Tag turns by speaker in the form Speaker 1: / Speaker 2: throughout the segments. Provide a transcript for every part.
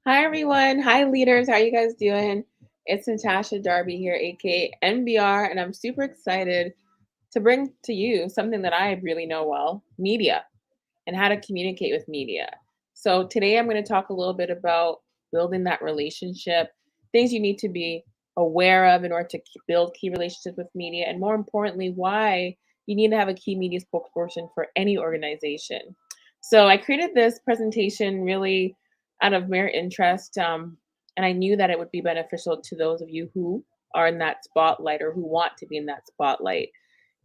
Speaker 1: Hi everyone. Hi leaders. How you guys doing? It's Natasha Darby here, aka NBR, and I'm super excited to bring to you something that I really know well, media and how to communicate with media. So today I'm going to talk a little bit about building that relationship, things you need to be aware of in order to build key relationships with media, and more importantly, why you need to have a key media spokesperson for any organization. So I created this presentation really out of mere interest, and I knew that it would be beneficial to those of you who are in that spotlight or who want to be in that spotlight.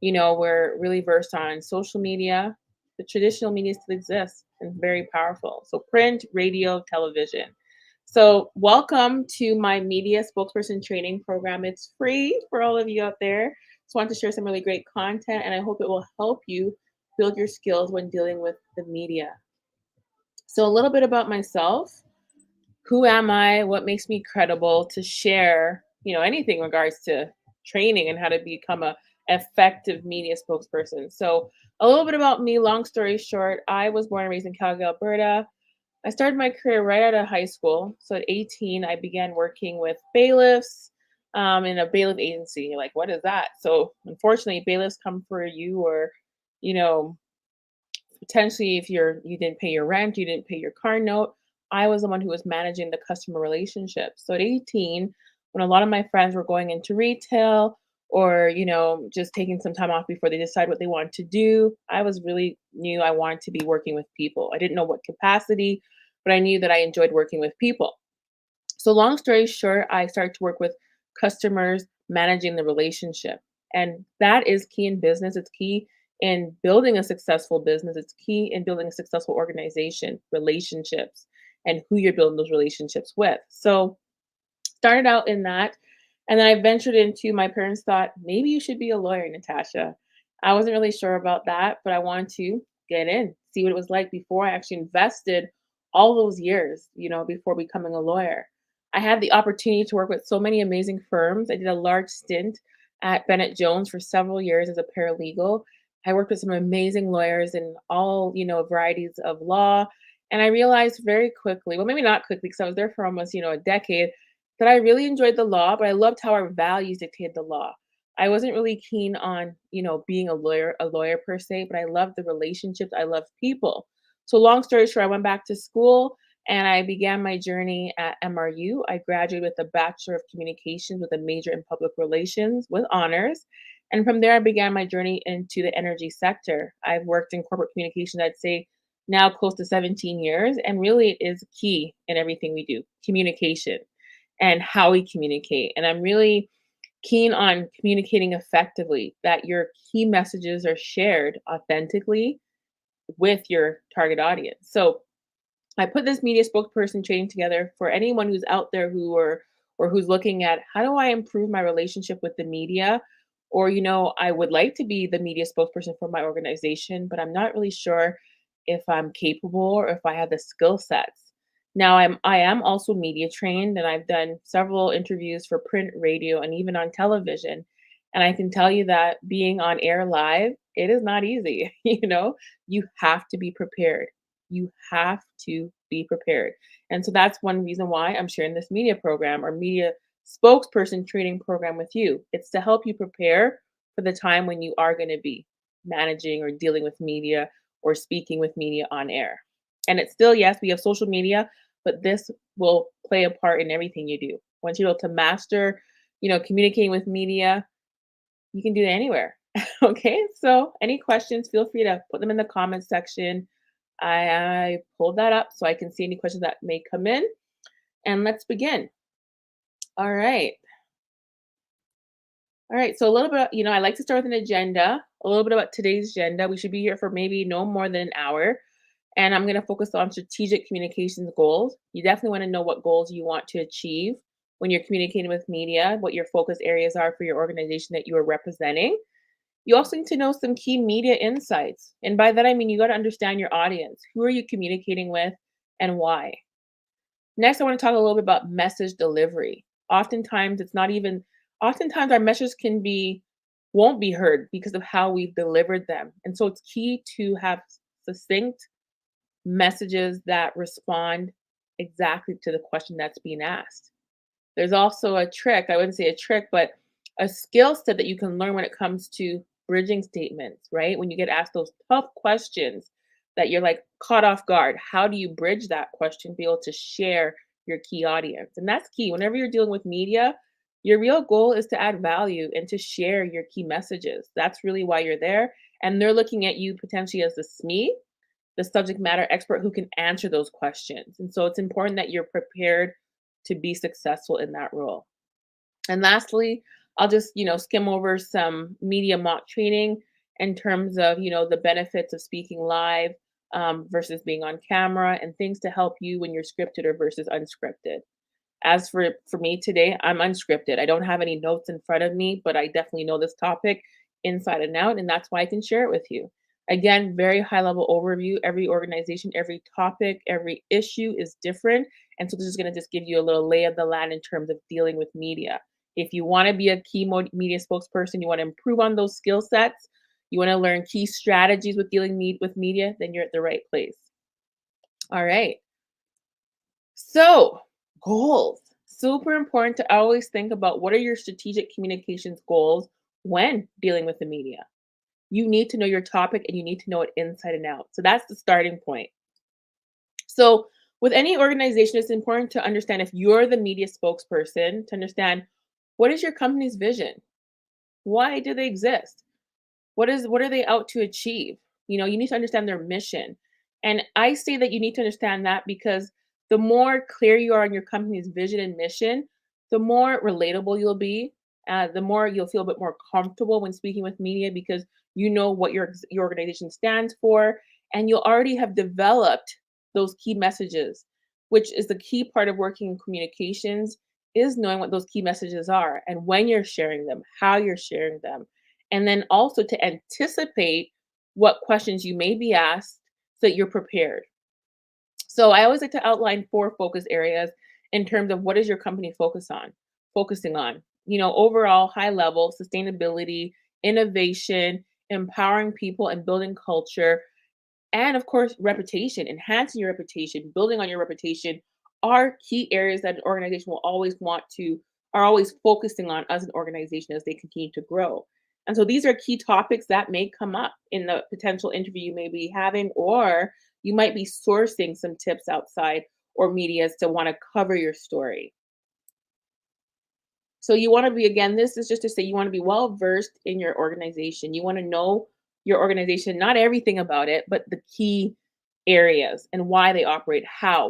Speaker 1: We're really versed on social media. The traditional media still exists and very powerful. So print, radio, television. So welcome to my media spokesperson training program. It's free for all of you out there. Just want to share some really great content, and I hope it will help you build your skills when dealing with the media. So a little bit about myself. Who am I? What makes me credible to share, anything in regards to training and how to become a effective media spokesperson. So a little bit about me, long story short, I was born and raised in Calgary, Alberta. I started my career right out of high school. So at 18, I began working with bailiffs in a bailiff agency. You're like, what is that? So unfortunately, bailiffs come for you, or, you know, potentially if you didn't pay your rent, you didn't pay your car note. I was the one who was managing the customer relationship. So at 18, when a lot of my friends were going into retail or, just taking some time off before they decide what they want to do, I was really knew I wanted to be working with people. I didn't know what capacity, but I knew that I enjoyed working with people. So long story short, I started to work with customers, managing the relationship. And that is key in business. It's key in building a successful business. It's key in building a successful organization, relationships, and who you're building those relationships with. So started out in that. And then I ventured into my parents thought, maybe you should be a lawyer, Natasha. I wasn't really sure about that, but I wanted to get in, see what it was like before I actually invested all those years, before becoming a lawyer. I had the opportunity to work with so many amazing firms. I did a large stint at Bennett Jones for several years as a paralegal. I worked with some amazing lawyers in all, varieties of law. And I realized very quickly, well, maybe not quickly because I was there for almost, a decade, that I really enjoyed the law, but I loved how our values dictated the law. I wasn't really keen on, being a lawyer per se, but I loved the relationships. I love people. So long story short, I went back to school and I began my journey at MRU. I graduated with a Bachelor of Communications with a major in public relations with honors. And from there, I began my journey into the energy sector. I've worked in corporate communications, I'd say now close to 17 years. And really, it is key in everything we do, communication and how we communicate. And I'm really keen on communicating effectively, that your key messages are shared authentically with your target audience. So I put this media spokesperson training together for anyone who's out there or who's looking at how do I improve my relationship with the media, or I would like to be the media spokesperson for my organization, but I'm not really sure if I'm capable or if I have the skill sets. Now I am also media trained, and I've done several interviews for print, radio, and even on television. And I can tell you that being on air live, it is not easy. You have to be prepared. You have to be prepared. And so that's one reason why I'm sharing this media program or media spokesperson training program with you. It's to help you prepare for the time when you are going to be managing or dealing with media or speaking with media on air. And it's still, yes, we have social media, but this will play a part in everything you do. Once you're able to master, communicating with media, you can do it anywhere. Okay. So any questions, feel free to put them in the comments section. I pulled that up so I can see any questions that may come in. And let's begin. All right. All right. So a little bit, I like to start with an agenda, a little bit about today's agenda. We should be here for maybe no more than an hour. And I'm going to focus on strategic communications goals. You definitely want to know what goals you want to achieve when you're communicating with media, what your focus areas are for your organization that you are representing. You also need to know some key media insights. And by that, I mean you got to understand your audience. Who are you communicating with and why? Next, I want to talk a little bit about message delivery. Oftentimes, it's not even, oftentimes our messages won't be heard because of how we've delivered them. And so it's key to have succinct messages that respond exactly to the question that's being asked. There's also a trick, I wouldn't say a trick, but a skill set that you can learn when it comes to bridging statements, right? When you get asked those tough questions that you're like caught off guard, how do you bridge that question, be able to share your key audience? And that's key. Whenever you're dealing with media, your real goal is to add value and to share your key messages. That's really why you're there. And they're looking at you potentially as the SME, the subject matter expert who can answer those questions. And so it's important that you're prepared to be successful in that role. And lastly, I'll just, skim over some media mock training in terms of, the benefits of speaking live versus being on camera and things to help you when you're scripted or versus unscripted. As for me today, I'm unscripted. I don't have any notes in front of me, but I definitely know this topic inside and out, and that's why I can share it with you. Again, very high level overview. Every organization, every topic, every issue is different. And so this is going to just give you a little lay of the land in terms of dealing with media. If you want to be a key media spokesperson, you want to improve on those skill sets, you want to learn key strategies with dealing with media, then you're at the right place. All right. So, goals. Super important to always think about what are your strategic communications goals when dealing with the media. You need to know your topic and you need to know it inside and out. So, that's the starting point. So, with any organization, it's important to understand if you're the media spokesperson, to understand what is your company's vision? Why do they exist? What are they out to achieve? You need to understand their mission. And I say that you need to understand that because the more clear you are on your company's vision and mission, the more relatable you'll be. The more you'll feel a bit more comfortable when speaking with media because you know what your organization stands for, and you'll already have developed those key messages, which is the key part of working in communications is knowing what those key messages are and when you're sharing them, how you're sharing them, and then also to anticipate what questions you may be asked so that you're prepared. So I always like to outline four focus areas in terms of what is your company focusing on. Overall high level sustainability, innovation, empowering people and building culture, and of course reputation, enhancing your reputation, building on your reputation are key areas that an organization will always are always focusing on as an organization as they continue to grow. And so these are key topics that may come up in the potential interview you may be having, or you might be sourcing some tips outside or medias to want to cover your story. So you want to be, again, this is just to say you want to be well versed in your organization. You want to know your organization, not everything about it, but the key areas and why they operate,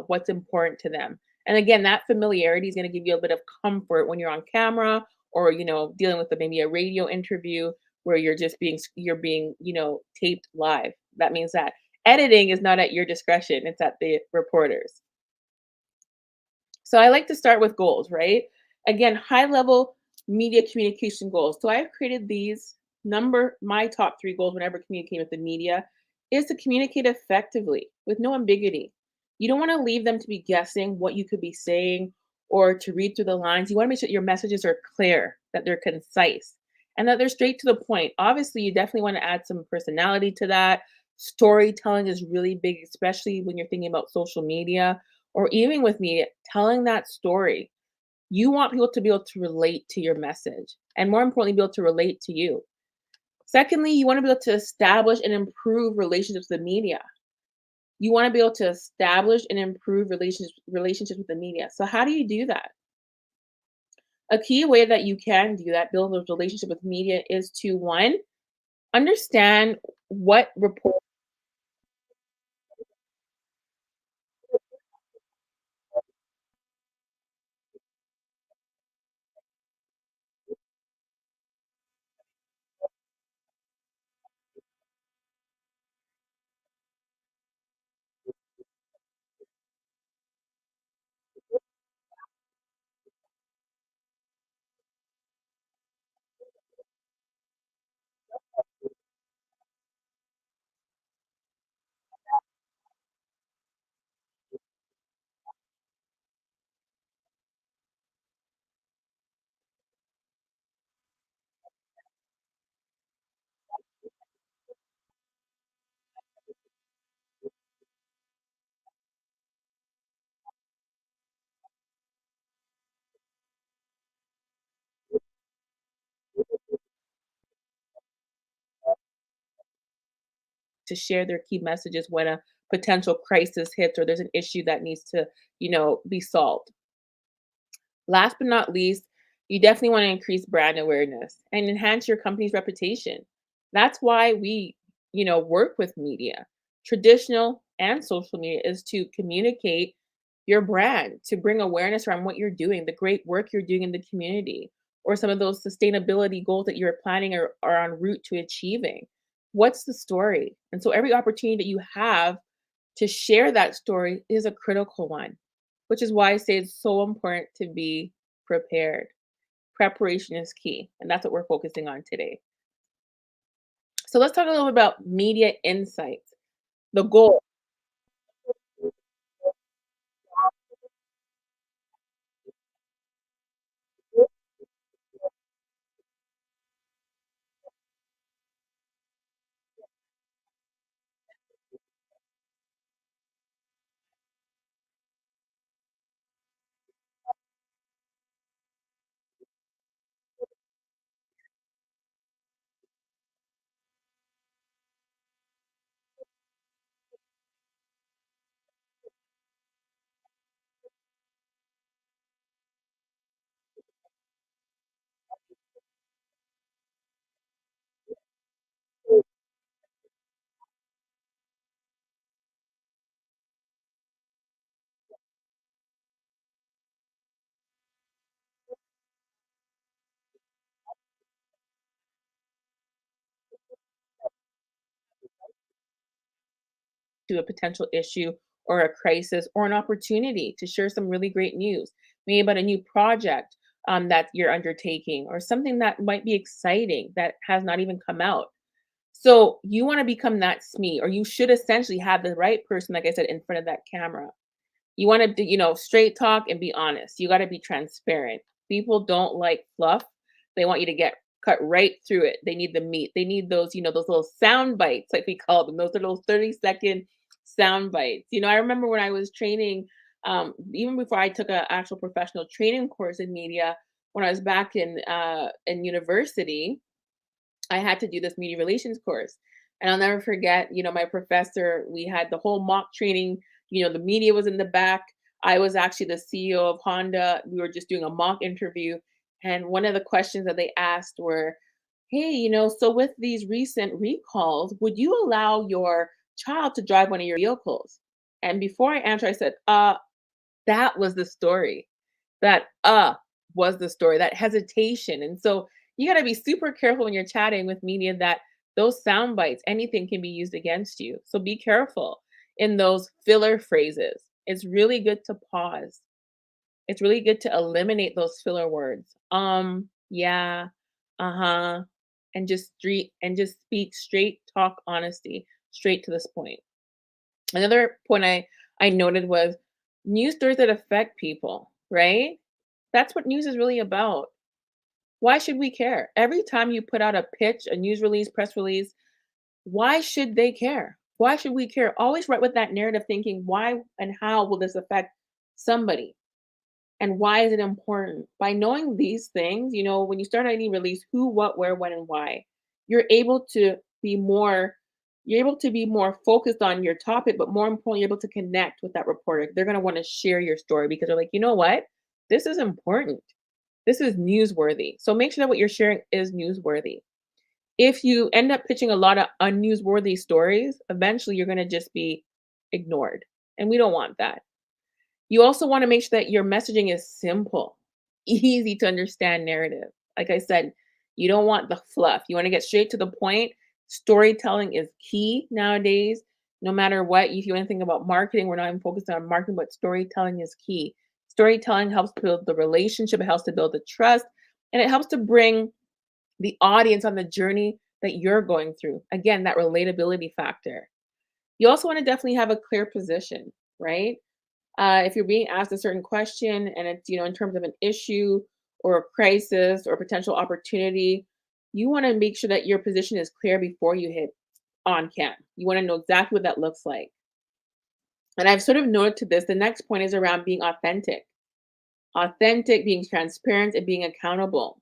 Speaker 1: what's important to them. And again, that familiarity is going to give you a bit of comfort when you're on camera or, dealing with maybe a radio interview where you're being, taped live. That means that editing is not at your discretion, it's at the reporters. So I like to start with goals, right? Again, high level media communication goals. So I've created these. My top three goals whenever communicating with the media is to communicate effectively with no ambiguity. You don't want to leave them to be guessing what you could be saying or to read through the lines. You want to make sure your messages are clear, that they're concise, and that they're straight to the point. Obviously, you definitely want to add some personality to that. Storytelling is really big, especially when you're thinking about social media or even with me, telling that story. You want people to be able to relate to your message and more importantly, be able to relate to you. Secondly, you want to be able to establish and improve relationships with the media. You want to be able to establish and improve relationships with the media. So how do you do that? A key way that you can do that, build those relationship with media is to one, understand what report. to share their key messages when a potential crisis hits or there's an issue that needs to, be solved. Last but not least, you definitely want to increase brand awareness and enhance your company's reputation. That's why we, work with media. Traditional and social media is to communicate your brand, to bring awareness around what you're doing, the great work you're doing in the community, or some of those sustainability goals that you're planning or are en route to achieving. What's the story? And so every opportunity that you have to share that story is a critical one, which is why I say it's so important to be prepared. Preparation is key, and that's what we're focusing on today. So let's talk a little bit about media insights. The goal to a potential issue or a crisis or an opportunity to share some really great news, maybe about a new project that you're undertaking or something that might be exciting that has not even come out. So you want to become that SME, or you should essentially have the right person, like I said, in front of that camera. You want to, straight talk and be honest. You got to be transparent. People don't like fluff. They want you to get cut right through it. They need the meat. They need those, those little sound bites, like we call them. Those are those 30-second sound bites. I remember when I was training, even before I took an actual professional training course in media, when I was back in university, I had to do this media relations course. And I'll never forget, my professor, we had the whole mock training, the media was in the back. I was actually the CEO of Honda. We were just doing a mock interview. And one of the questions that they asked were, hey, so with these recent recalls, would you allow your child to drive one of your vehicles? And before I answer, I said, that was the story. That was the story, that hesitation. And so you got to be super careful when you're chatting with media that those sound bites, anything can be used against you. So be careful in those filler phrases. It's really good to pause. It's really good to eliminate those filler words. Yeah, uh-huh, and just speak straight talk honesty, straight to this point. Another point I noted was news stories that affect people, right? That's what news is really about. Why should we care? Every time you put out a pitch, a news release, press release, why should they care? Why should we care? Always write with that narrative thinking, why and how will this affect somebody? And why is it important? By knowing these things, when you start any release, who, what, where, when, and why, you're able to be more you're able to be more focused on your topic, but more importantly, you're able to connect with that reporter. They're gonna want to share your story because they're like, you know what? This is important. This is newsworthy. So make sure that what you're sharing is newsworthy. If you end up pitching a lot of unnewsworthy stories, eventually you're gonna just be ignored. And we don't want that. You also want to make sure that your messaging is simple, easy to understand narrative. Like I said, you don't want the fluff. You want to get straight to the point. Storytelling is key nowadays. No matter what, if you want to think about marketing, we're not even focused on marketing, but storytelling is key. Storytelling helps build the relationship, it helps to build the trust, and it helps to bring the audience on the journey that you're going through. Again, that relatability factor. You also want to definitely have a clear position, right? If you're being asked a certain question and it's, in terms of an issue or a crisis or potential opportunity, you want to make sure that your position is clear before you hit on cam. You want to know exactly what that looks like. And I've sort of noted to this, the next point is around being authentic. Authentic, being transparent, and being accountable.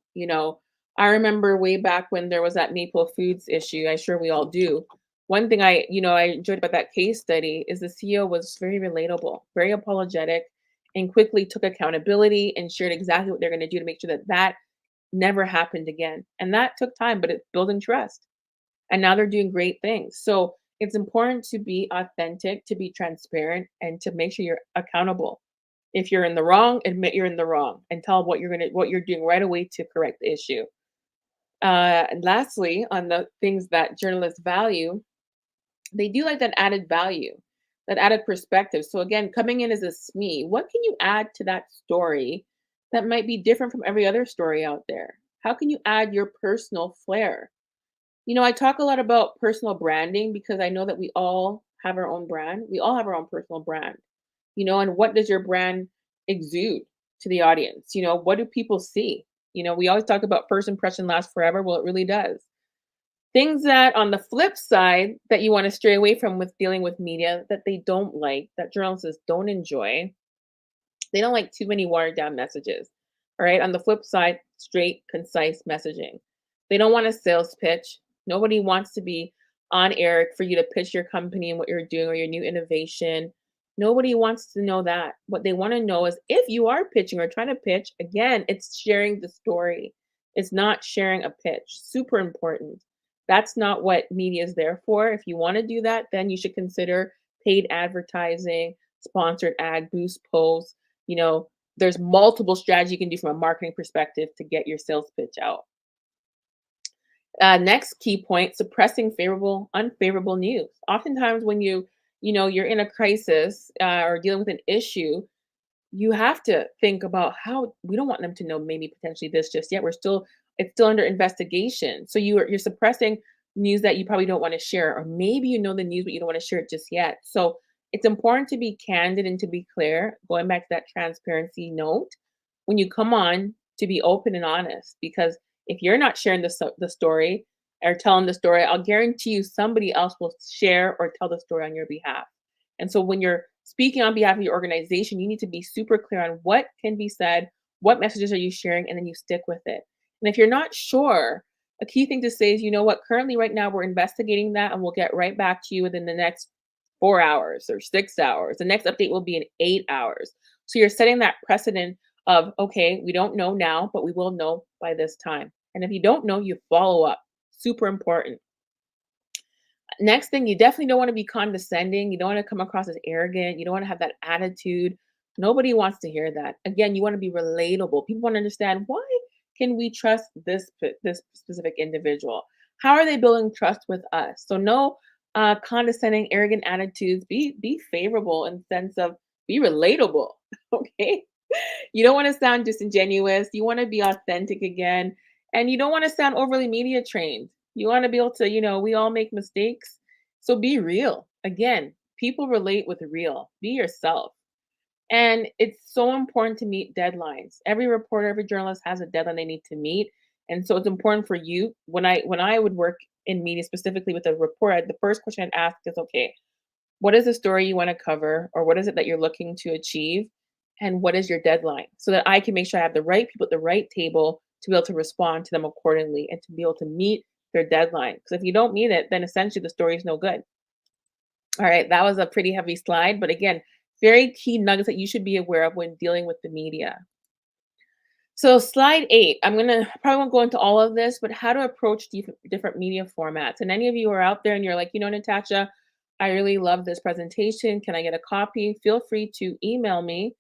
Speaker 1: I remember way back when there was that Maple Foods issue. I'm sure we all do. One thing I enjoyed about that case study is the CEO was very relatable, very apologetic, and quickly took accountability and shared exactly what they're going to do to make sure that that never happened again. And that took time, but it's building trust. And now they're doing great things. So it's important to be authentic, to be transparent, and to make sure you're accountable. If you're in the wrong, admit you're in the wrong and tell what you're doing right away to correct the issue. And lastly, on the things that journalists value, they do like that added value, that added perspective. So again, coming in as a SME, what can you add to that story that might be different from every other story out there? How can you add your personal flair? I talk a lot about personal branding because I know that we all have our own brand. We all have our own personal brand, and what does your brand exude to the audience? What do people see? We always talk about first impression lasts forever. Well, it really does. Things that on the flip side that you want to stray away from with dealing with media that they don't like, that journalists don't enjoy, they don't like too many watered down messages. All right. On the flip side, straight, concise messaging. They don't want a sales pitch. Nobody wants to be on air for you to pitch your company and what you're doing or your new innovation. Nobody wants to know that. What they want to know is if you are pitching or trying to pitch, again, it's sharing the story. It's not sharing a pitch. Super important. That's not what media is there for. If you want to do that, then you should consider paid advertising, sponsored ad, boost posts. you know, there's multiple strategies you can do from a marketing perspective to get your sales pitch out. Next key point: suppressing unfavorable news. Oftentimes, when you're in a crisis or dealing with an issue, you have to think about how we don't want them to know maybe potentially this just yet. It's still under investigation. So you're suppressing news that you probably don't want to share, or maybe you know the news, but you don't want to share it just yet. So it's important to be candid and to be clear, going back to that transparency note, when you come on, to be open and honest, because if you're not sharing the story or telling the story, I'll guarantee you somebody else will share or tell the story on your behalf. And so when you're speaking on behalf of your organization, you need to be super clear on what can be said, what messages are you sharing, and then you stick with it. And if you're not sure, a key thing to say is, you know what, currently right now we're investigating that and we'll get right back to you within the next 4 hours or 6 hours. The next update will be in 8 hours. So you're setting that precedent of, okay, we don't know now, but we will know by this time. And if you don't know, you follow up. Super important. Next thing, you definitely don't want to be condescending. You don't want to come across as arrogant. You don't want to have that attitude. Nobody wants to hear that. Again, you want to be relatable. People want to understand, why can we trust this specific individual? How are they building trust with us? So no condescending, arrogant attitudes. Be favorable in the sense of be relatable. Okay. You don't want to sound disingenuous. You want to be authentic again. And you don't want to sound overly media trained. You want to be able to, we all make mistakes. So be real. Again, people relate with real. Be yourself. And it's so important to meet deadlines. Every reporter, every journalist has a deadline they need to meet. And so it's important for you. When I would work in media, specifically with a report, the first question I'd ask is, okay, what is the story you want to cover, or what is it that you're looking to achieve? And what is your deadline? So that I can make sure I have the right people at the right table to be able to respond to them accordingly and to be able to meet their deadline. Because if you don't meet it, then essentially the story is no good. All right, that was a pretty heavy slide, but again, very key nuggets that you should be aware of when dealing with the media. So slide 8, I'm gonna probably won't go into all of this, but how to approach different media formats. And any of you who are out there and you're like, Natasha, I really love this presentation. Can I get a copy? Feel free to email me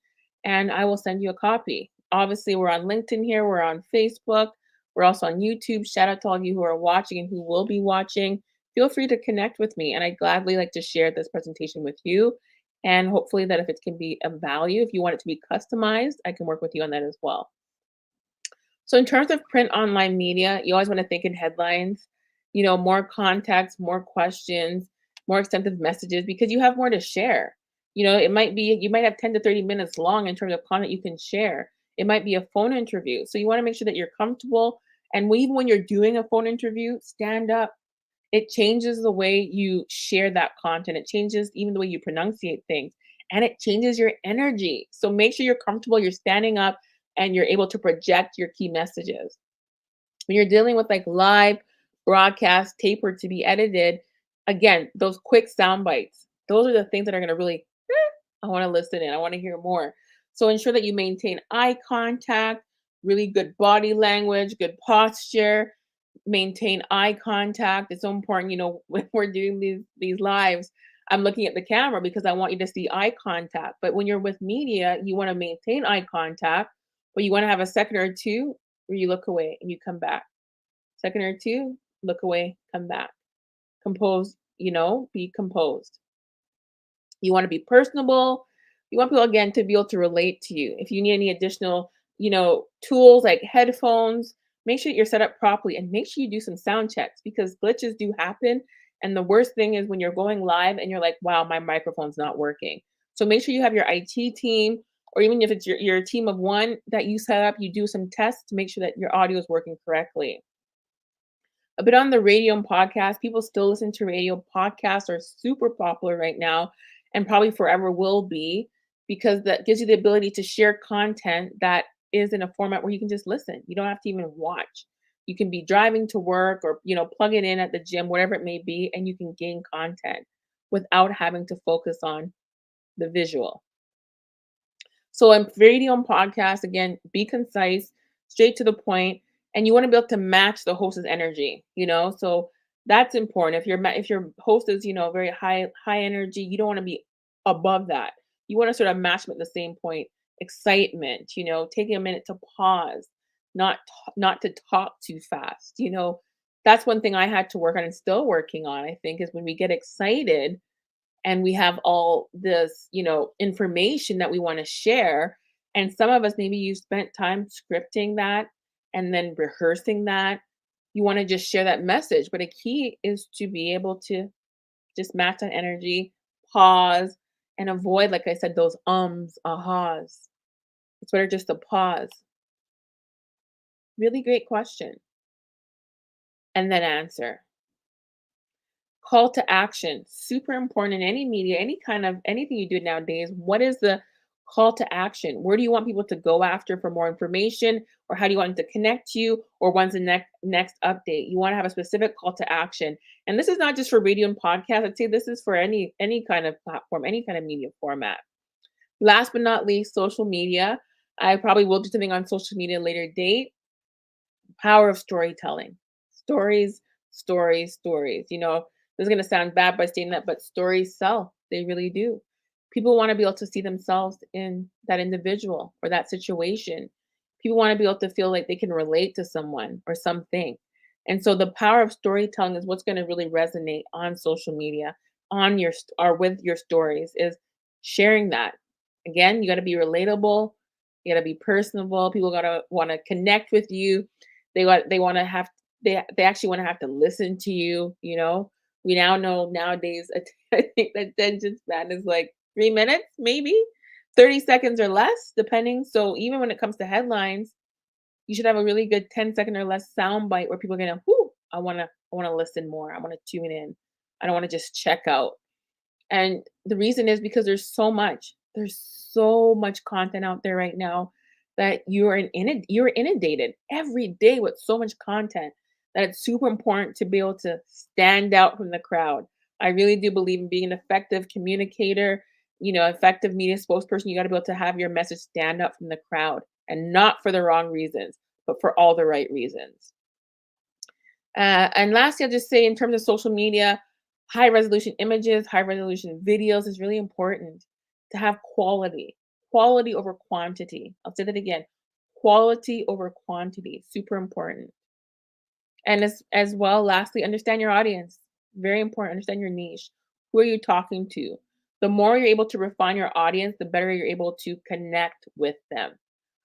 Speaker 1: and I will send you a copy. Obviously, we're on LinkedIn here, we're on Facebook, we're also on YouTube. Shout out to all of you who are watching and who will be watching. Feel free to connect with me, and I gladly like to share this presentation with you. And hopefully that if it can be of value, if you want it to be customized, I can work with you on that as well. So in terms of print online media, you always want to think in headlines, more context, more questions, more extensive messages, because you have more to share. You might have 10 to 30 minutes long in terms of content you can share. It might be a phone interview. So you want to make sure that you're comfortable. And even when you're doing a phone interview, stand up. It changes the way you share that content. It changes even the way you pronunciate things, and it changes your energy. So make sure you're comfortable, you're standing up, and you're able to project your key messages. When you're dealing with like live broadcast, tape or to be edited, Again, those quick sound bites, those are the things that are gonna really, I wanna listen in, I wanna hear more. So ensure that you maintain eye contact, really good body language, good posture, maintain eye contact. It's so important, when we're doing these lives, I'm looking at the camera because I want you to see eye contact. But when you're with media, you wanna maintain eye contact, but you wanna have a second or two where you look away and you come back. Second or two, look away, come back. Compose, be composed. You want to be personable. You want people again to be able to relate to you. If you need any additional, tools like headphones, make sure that you're set up properly and make sure you do some sound checks because glitches do happen. And the worst thing is when you're going live and you're like, wow, my microphone's not working. So make sure you have your IT team, or even if it's your team of one that you set up, you do some tests to make sure that your audio is working correctly. A bit on the radio and podcast. People still listen to radio. Podcasts are super popular right now and probably forever will be because that gives you the ability to share content that is in a format where you can just listen. You don't have to even watch. You can be driving to work or, plug it in at the gym, whatever it may be, and you can gain content without having to focus on the visual. So in radio and podcast, again, be concise, straight to the point, and you want to be able to match the host's energy. So that's important. If your host is, very high energy, you don't want to be above that. You want to sort of match them at the same point. Excitement, taking a minute to pause, not to talk too fast. That's one thing I had to work on and still working on, I think, is when we get excited and we have all this, information that we want to share. And some of us, maybe you spent time scripting that and then rehearsing that. You want to just share that message. But a key is to be able to just match that energy, pause, and avoid, like I said, those ums, ahas. It's better just to pause. Really great question. And then answer. Call to action, super important in any media, any kind of anything you do nowadays. What is the call to action? Where do you want people to go after for more information, or how do you want them to connect to you, or when's the next update? You want to have a specific call to action, and this is not just for radio and podcast. I'd say this is for any kind of platform, any kind of media format. Last but not least, social media. I probably will do something on social media later date. Power of storytelling. Stories, stories, stories. This is going to sound bad by saying that, but stories sell. They really do. People want to be able to see themselves in that individual or that situation. People want to be able to feel like they can relate to someone or something. And so the power of storytelling is what's going to really resonate on social media, on or with your stories, is sharing that. Again, you got to be relatable, you got to be personable. People got to want to connect with you. They want to have they actually want to have to listen to you. We now know nowadays, I think the attention span is like 3 minutes, maybe 30 seconds or less, depending. So even when it comes to headlines, you should have a really good 10-second or less sound bite where people are gonna, whoo, I wanna listen more. I wanna tune in. I don't wanna just check out. And the reason is because there's so much content out there right now that you're inundated every day with so much content that it's super important to be able to stand out from the crowd. I really do believe in being an effective communicator, effective media spokesperson. You got to be able to have your message stand out from the crowd and not for the wrong reasons, but for all the right reasons. And lastly, I'll just say in terms of social media, high resolution images, high resolution videos is really important to have quality, quality over quantity. I'll say that again, quality over quantity, super important. And as well, lastly, understand your audience. Very important. Understand your niche. Who are you talking to? The more you're able to refine your audience, the better you're able to connect with them.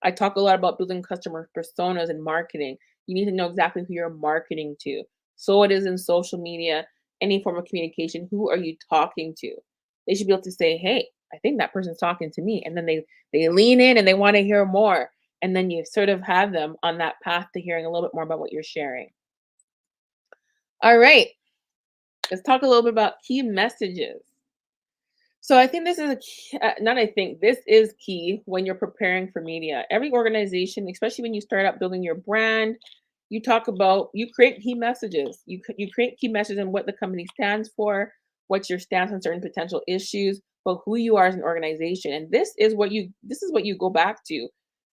Speaker 1: I talk a lot about building customer personas and marketing. You need to know exactly who you're marketing to. So it is in social media, any form of communication. Who are you talking to? They should be able to say, "Hey, I think that person's talking to me," and then they lean in and they want to hear more. And then you sort of have them on that path to hearing a little bit more about what you're sharing. All right, let's talk a little bit about key messages. So I think this is a key, not I think this is key when you're preparing for media. Every organization, especially when you start out building your brand, You create key messages. You create key messages and what the company stands for, what's your stance on certain potential issues, but who you are as an organization. And this is what you go back to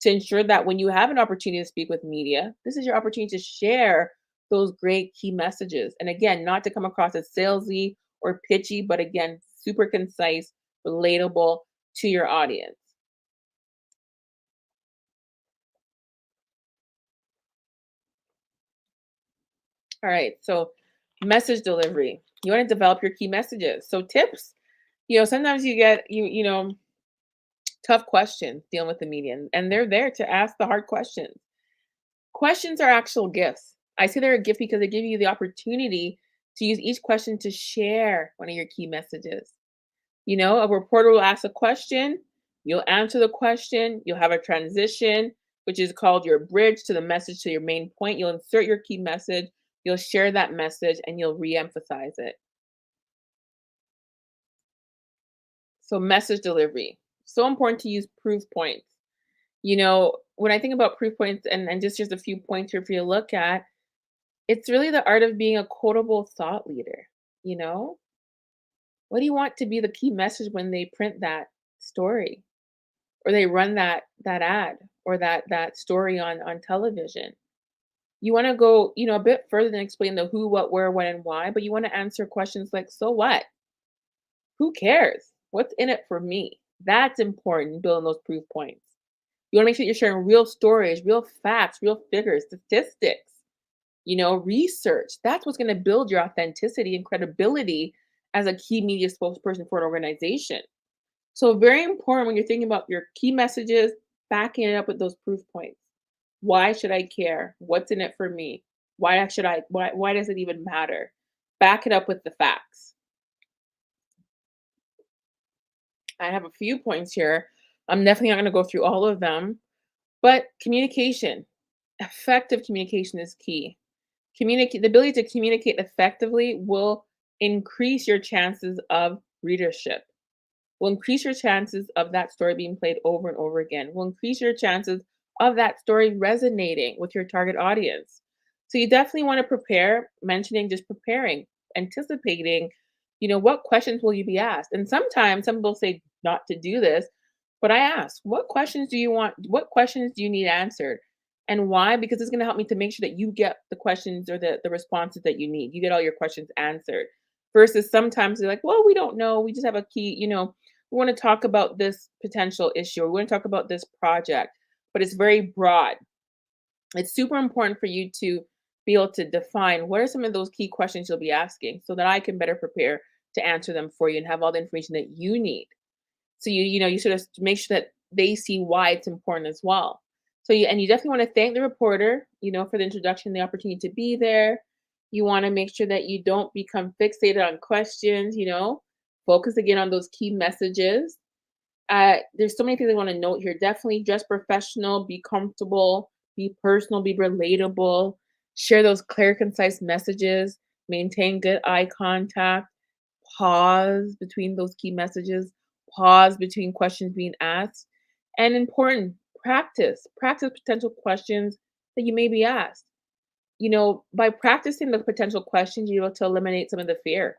Speaker 1: ensure that when you have an opportunity to speak with media, this is your opportunity to share those great key messages. And again, not to come across as salesy or pitchy, but again, super concise, relatable to your audience. All right. So message delivery. You want to develop your key messages. So tips, sometimes you get tough questions dealing with the media, and they're there to ask the hard questions. Questions are actual gifts. I say they're a gift because they give you the opportunity to use each question to share one of your key messages. A reporter will ask a question, you'll answer the question, you'll have a transition, which is called your bridge to the message to your main point. You'll insert your key message, you'll share that message, and you'll re-emphasize it. So message delivery. So important to use proof points. When I think about proof points and just a few points here for you to look at, it's really the art of being a quotable thought leader. You know, what do you want to be the key message when they print that story or they run that ad or that story on television? You want to go, a bit further than explain the who, what, where, when, and why, but you want to answer questions like, so what? Who cares? What's in it for me? That's important, building those proof points. You want to make sure you're sharing real stories, real facts, real figures, statistics, research. That's what's going to build your authenticity and credibility as a key media spokesperson for an organization. So, very important when you're thinking about your key messages, backing it up with those proof points. Why should I care? What's in it for me? Why does it even matter? Back it up with the facts. I have a few points here. I'm definitely not going to go through all of them, but communication, effective communication is key. The ability to communicate effectively will increase your chances of readership, will increase your chances of that story being played over and over again, will increase your chances of that story resonating with your target audience. So you definitely want to prepare, mentioning just preparing, anticipating, what questions will you be asked? And sometimes some people say not to do this, but I ask, what questions do you want? What questions do you need answered? And why? Because it's going to help me to make sure that you get the questions or the responses that you need. You get all your questions answered. Versus sometimes they're like, well, we don't know. We just have a key, we want to talk about this potential issue, or we want to talk about this project, but it's very broad. It's super important for you to be able to define what are some of those key questions you'll be asking so that I can better prepare to answer them for you and have all the information that you need. So you sort of make sure that they see why it's important as well. You definitely want to thank the reporter, for the introduction, the opportunity to be there. You want to make sure that you don't become fixated on questions, focus again on those key messages. There's so many things I want to note here. Definitely dress professional, be comfortable, be personal, be relatable, share those clear, concise messages, maintain good eye contact, pause between those key messages, pause between questions being asked, and important, practice potential questions that you may be asked. By practicing the potential questions, you're able to eliminate some of the fear,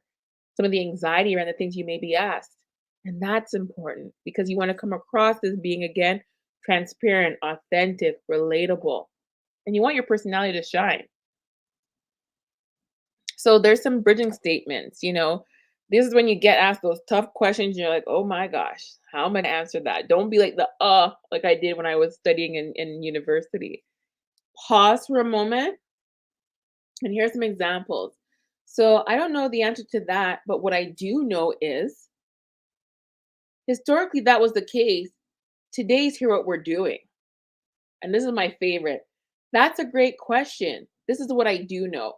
Speaker 1: some of the anxiety around the things you may be asked. And that's important because you want to come across as being, again, transparent, authentic, relatable, and you want your personality to shine. So there's some bridging statements, This is when you get asked those tough questions, you're like, oh my gosh, how am I gonna answer that? Don't be like like I did when I was studying in university. Pause for a moment, and here's some examples. So I don't know the answer to that, but what I do know is historically that was the case. Today's here what we're doing. And this is my favorite. That's a great question. This is what I do know.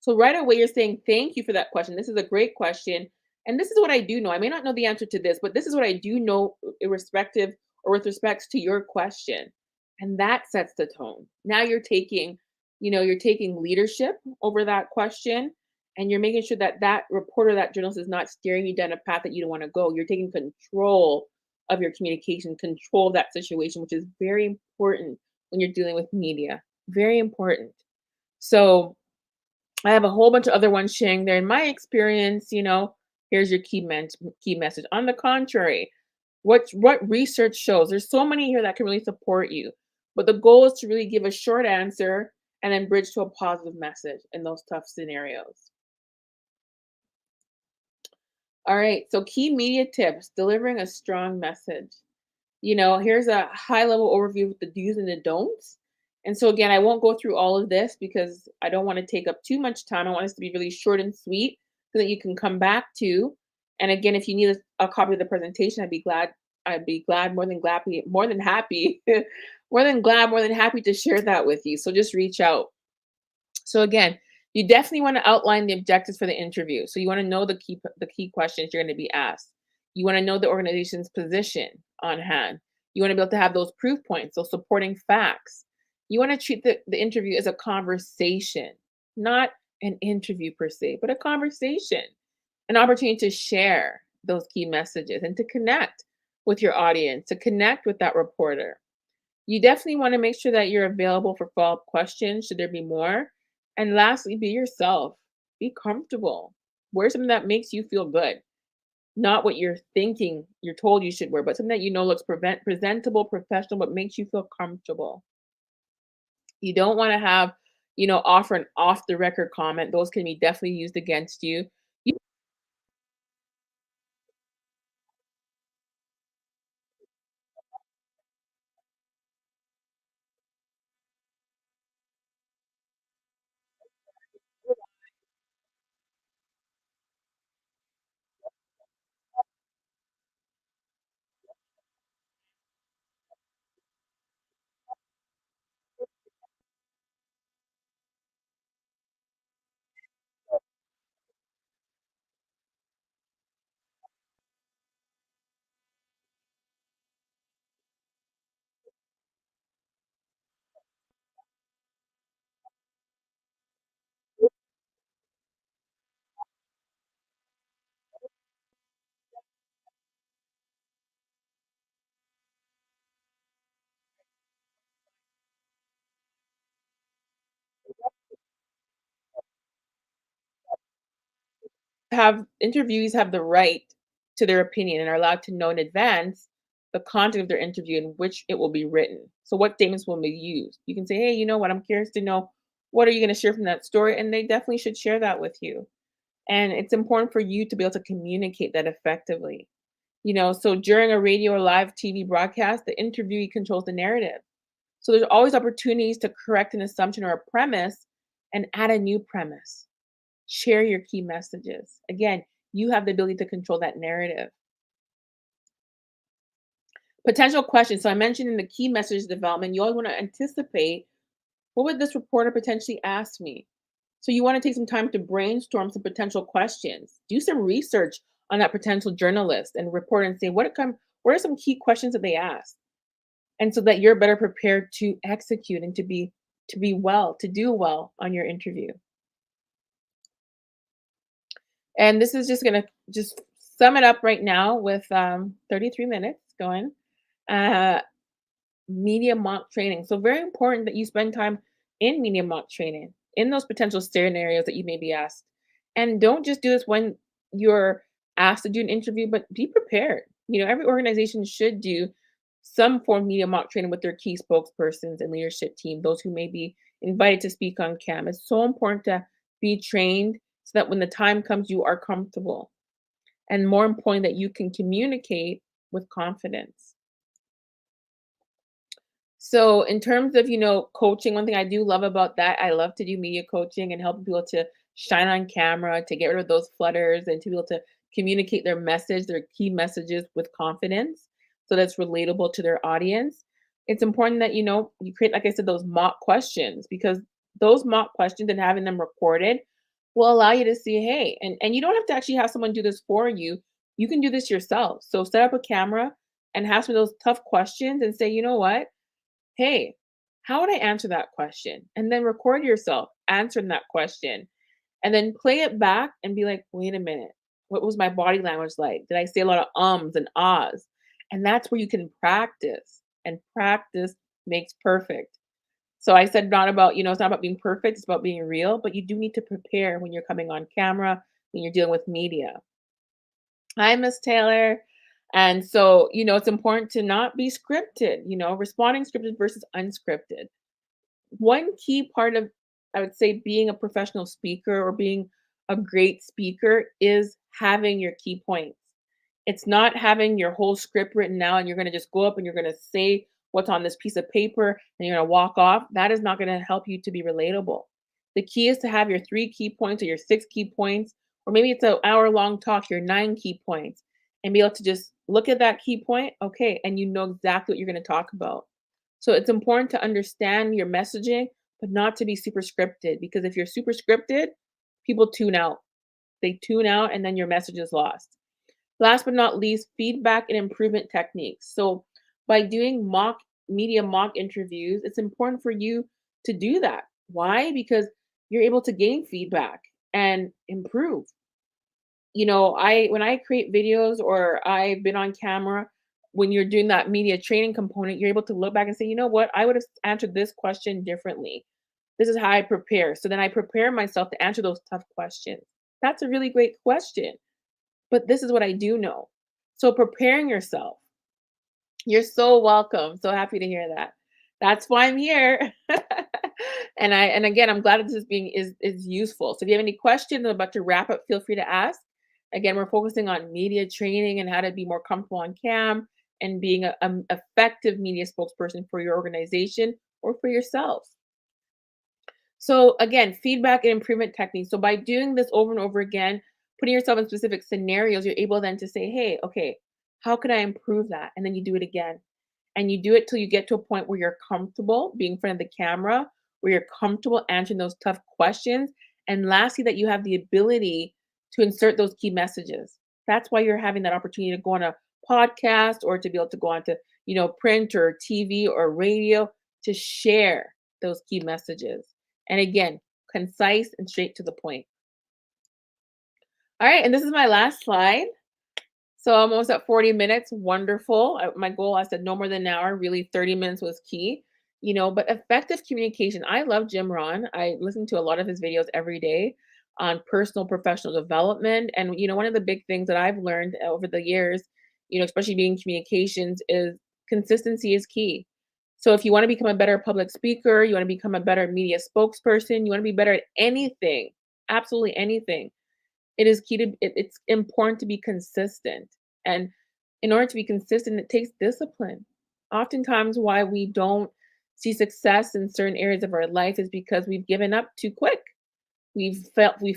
Speaker 1: So right away, you're saying, thank you for that question. This is a great question. And this is what I do know. I may not know the answer to this, but this is what I do know, irrespective or with respects to your question. And that sets the tone. Now you're taking leadership over that question. And you're making sure that that reporter, that journalist is not steering you down a path that you don't want to go. You're taking control of your communication, control of that situation, which is very important when you're dealing with media. Very important. So I have a whole bunch of other ones sharing there. In my experience, here's your key message. On the contrary, what research shows? There's so many here that can really support you. But the goal is to really give a short answer and then bridge to a positive message in those tough scenarios. All right, so key media tips, delivering a strong message. Here's a high level overview with the do's and the don'ts. And so, again, I won't go through all of this because I don't want to take up too much time. I want us to be really short and sweet so that you can come back to. And again, if you need a copy of the presentation, I'd be glad, more than happy, more than happy to share that with you. So just reach out. So again, you definitely want to outline the objectives for the interview. So you want to know the key questions you're going to be asked. You want to know the organization's position on hand. You want to be able to have those proof points, those supporting facts. You want to treat the interview as a conversation, not an interview per se, but a conversation, an opportunity to share those key messages and to connect with your audience, to connect with that reporter. You definitely want to make sure that you're available for follow-up questions should there be more. And lastly, be yourself. Be comfortable. Wear something that makes you feel good. Not what you're thinking you're told you should wear, but something that looks presentable, professional, but makes you feel comfortable. You don't want to have, offer an off the record comment. Those can be definitely used against you. You have interviewees have the right to their opinion and are allowed to know in advance the content of their interview in which it will be written. So what statements will be used? You can say, "Hey, you know what? I'm curious to know what are you going to share from that story?" And they definitely should share that with you. And it's important for you to be able to communicate that effectively. So during a radio or live TV broadcast, the interviewee controls the narrative. So there's always opportunities to correct an assumption or a premise and add a new premise. Share your key messages. Again, you have the ability to control that narrative. Potential questions. So I mentioned in the key message development, you always want to anticipate what would this reporter potentially ask me? So you want to take some time to brainstorm some potential questions. Do some research on that potential journalist and reporter and say what are some key questions that they ask? And so that you're better prepared to execute and to do well on your interview. And this is just gonna just sum it up right now with 33 minutes going. Uh, Media mock training. So very important that you spend time in media mock training, in those potential scenarios that you may be asked. And don't just do this when you're asked to do an interview, but be prepared. Every organization should do some form of media mock training with their key spokespersons and leadership team, those who may be invited to speak on cam. It's so important to be trained so that when the time comes, you are comfortable. And more important, that you can communicate with confidence. So in terms of, coaching, one thing I do love about that, I love to do media coaching and helping people to shine on camera, to get rid of those flutters and to be able to communicate their message, their key messages with confidence so that's relatable to their audience. It's important that, you create, like I said, those mock questions because those mock questions and having them recorded will allow you to see, hey, and you don't have to actually have someone do this for you. You can do this yourself. So set up a camera and have some of those tough questions and say, you know what? Hey, how would I answer that question? And then record yourself answering that question and then play it back and be like, wait a minute, what was my body language like? Did I say a lot of ums and ahs? And that's where you can practice, and practice makes perfect. So I said not about, it's not about being perfect, it's about being real, but you do need to prepare when you're coming on camera, when you're dealing with media. Hi, Miss Taylor. And so, it's important to not be scripted, responding scripted versus unscripted. One key part of, I would say, being a professional speaker or being a great speaker is having your key points. It's not having your whole script written out and you're going to just go up and you're going to say what's on this piece of paper and you're going to walk off. That is not going to help you to be relatable. The key is to have your 3 key points or your 6 key points, or maybe it's an hour long talk, your 9 key points, and be able to just look at that key point. Okay. And you know exactly what you're going to talk about. So it's important to understand your messaging, but not to be super scripted, because if you're super scripted, people tune out. They tune out and then your message is lost. Last but not least, feedback and improvement techniques. So by doing mock interviews, it's important for you to do that. Why? Because you're able to gain feedback and improve. I when I create videos or I've been on camera, when you're doing that media training component, you're able to look back and say, you know what, I would have answered this question differently. This is how I prepare. So then I prepare myself to answer those tough questions. That's a really great question, but this is what I do know. So preparing yourself. You're so welcome. So happy to hear that. That's why I'm here. And again, I'm glad that this is useful. So if you have any questions, I'm about to wrap up, feel free to ask. Again, we're focusing on media training and how to be more comfortable on cam and being a effective media spokesperson for your organization or for yourself. So again, feedback and improvement techniques. So by doing this over and over again, putting yourself in specific scenarios, you're able then to say, hey, okay, how can I improve that? And then you do it again. And you do it till you get to a point where you're comfortable being in front of the camera, where you're comfortable answering those tough questions. And lastly, that you have the ability to insert those key messages. That's why you're having that opportunity to go on a podcast or to be able to go on to, print or TV or radio to share those key messages. And again, concise and straight to the point. All right, and this is my last slide. So I'm almost at 40 minutes. Wonderful. My goal, I said no more than an hour. Really, 30 minutes was key. But effective communication. I love Jim Ron. I listen to a lot of his videos every day on personal professional development. And one of the big things that I've learned over the years, especially being communications, is consistency is key. So if you want to become a better public speaker, you want to become a better media spokesperson, you want to be better at anything, absolutely anything, it is key to it's important to be consistent. And in order to be consistent, it takes discipline. Oftentimes why we don't see success in certain areas of our life is because we've given up too quick. We've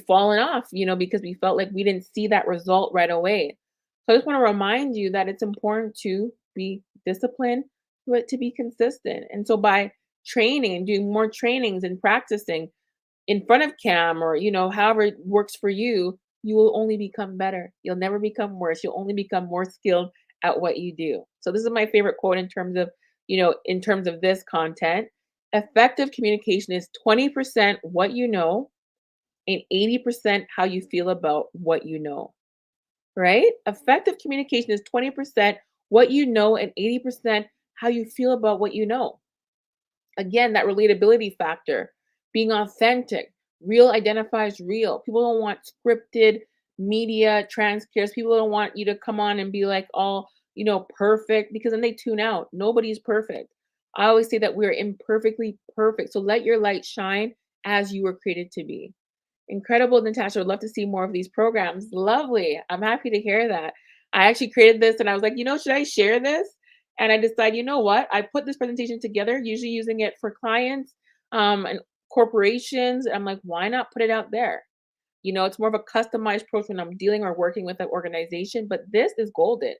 Speaker 1: fallen off, because we felt like we didn't see that result right away. So I just want to remind you that it's important to be disciplined, but to be consistent. And so by training and doing more trainings and practicing in front of cam or however it works for you, you will only become better. You'll never become worse. You'll only become more skilled at what you do. So this is my favorite quote in terms of this content. Effective communication is 20% what you know and 80% how you feel about what you know. Right? Effective communication is 20% what you know and 80% how you feel about what you know. Again, that relatability factor, being authentic, real identifies real. People don't want scripted media transcripts. People don't want you to come on and be like all, perfect, because then they tune out. Nobody's perfect. I always say that we're imperfectly perfect. So let your light shine as you were created to be. Incredible, Natasha. Would love to see more of these programs. Lovely. I'm happy to hear that. I actually created this and I was like, should I share this? And I decided, you know what? I put this presentation together, usually using it for clients and corporations. I'm like, why not put it out there? It's more of a customized approach when I'm dealing or working with an organization, but this is golden.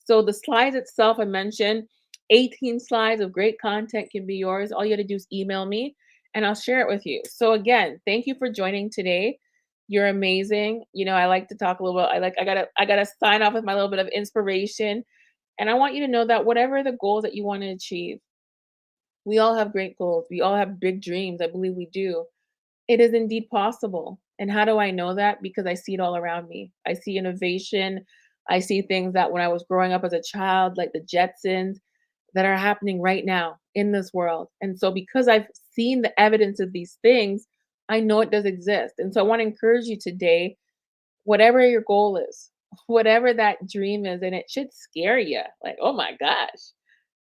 Speaker 1: So the slides itself, I mentioned 18 slides of great content can be yours. All you got to do is email me and I'll share it with you. So again, thank you for joining today. You're amazing. I like to talk a little bit. I gotta sign off with my little bit of inspiration. And I want you to know that whatever the goals that you want to achieve, we all have great goals. We all have big dreams. I believe we do. It is indeed possible. And how do I know that? Because I see it all around me. I see innovation. I see things that when I was growing up as a child, like the Jetsons, that are happening right now in this world. And so because I've seen the evidence of these things, I know it does exist. And so I want to encourage you today, whatever your goal is, whatever that dream is, and it should scare you. Like, oh my gosh,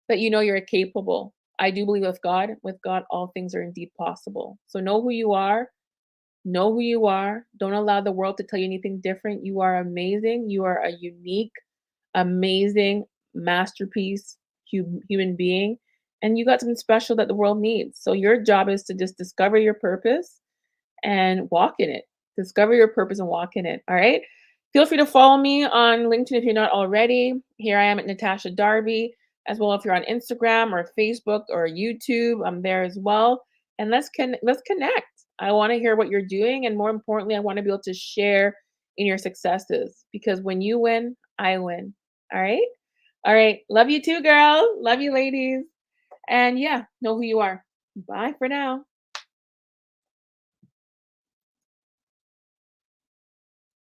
Speaker 1: that you know you're capable. I do believe with God, all things are indeed possible. So know who you are. Know who you are. Don't allow the world to tell you anything different. You are amazing. You are a unique, amazing masterpiece human being. And you got something special that the world needs. So your job is to just discover your purpose and walk in it. Discover your purpose and walk in it. All right. Feel free to follow me on LinkedIn if you're not already. Here I am at Natasha Darby, as well. If you're on Instagram or Facebook or YouTube, I'm there as well. And let's connect. I want to hear what you're doing, and more importantly, I want to be able to share in your successes because when you win, I win. All right. All right. Love you too, girl. Love you, ladies. And yeah, know who you are. Bye for now.